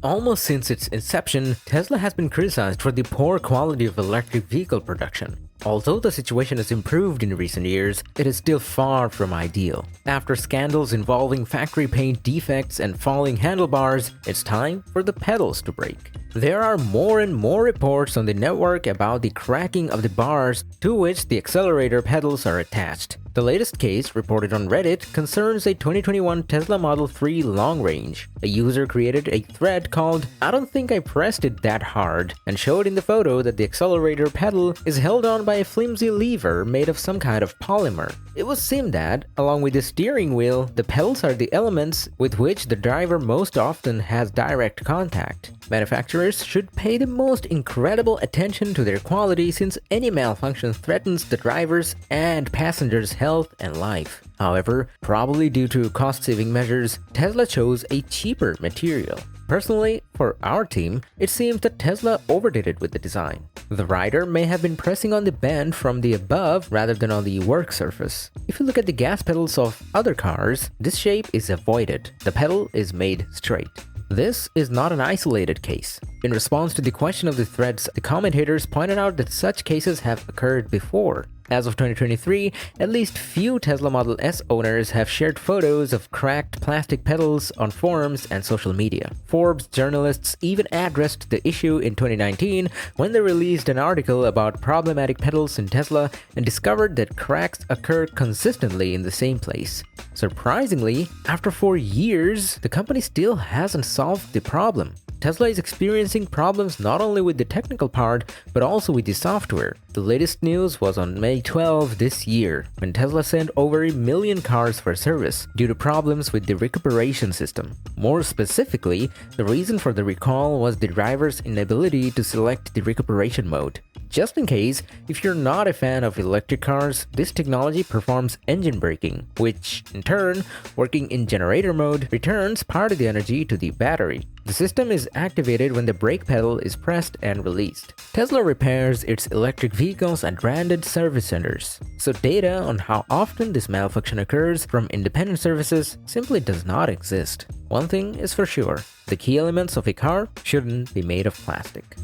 Almost since its inception, Tesla has been criticized for the poor quality of electric vehicle production. Although the situation has improved in recent years, it is still far from ideal. After scandals involving factory paint defects and falling handlebars, it's time for the pedals to break. There are more and more reports on the network about the cracking of the bars to which the accelerator pedals are attached. The latest case, reported on Reddit, concerns a 2021 Tesla Model 3 long range. A user created a thread called "I don't think I pressed it that hard" and showed in the photo that the accelerator pedal is held on by a flimsy lever made of some kind of polymer. It would seem that, along with the steering wheel, the pedals are the elements with which the driver most often has direct contact. Manufacturers should pay the most incredible attention to their quality, since any malfunction threatens the driver's and passengers' health and life. However, probably due to cost-saving measures, Tesla chose a cheaper material. Personally, for our team, it seems that Tesla overdid it with the design. The rider may have been pressing on the band from the above rather than on the work surface. If you look at the gas pedals of other cars, this shape is avoided. The pedal is made straight. This is not an isolated case. In response to the question of the threads, the commentators pointed out that such cases have occurred before. As of 2023, at least few Tesla Model S owners have shared photos of cracked plastic pedals on forums and social media. Forbes journalists even addressed the issue in 2019 when they released an article about problematic pedals in Tesla and discovered that cracks occur consistently in the same place. Surprisingly, after 4 years, the company still hasn't solved the problem. Tesla is experiencing problems not only with the technical part, but also with the software. The latest news was on May 12 this year, when Tesla sent over 1 million cars for service due to problems with the recuperation system. More specifically, the reason for the recall was the driver's inability to select the recuperation mode. Just in case, if you're not a fan of electric cars, this technology performs engine braking, which, in turn, working in generator mode, returns part of the energy to the battery. The system is activated when the brake pedal is pressed and released. Tesla repairs its electric vehicles at branded service centers, so data on how often this malfunction occurs from independent services simply does not exist. One thing is for sure, the key elements of a car shouldn't be made of plastic.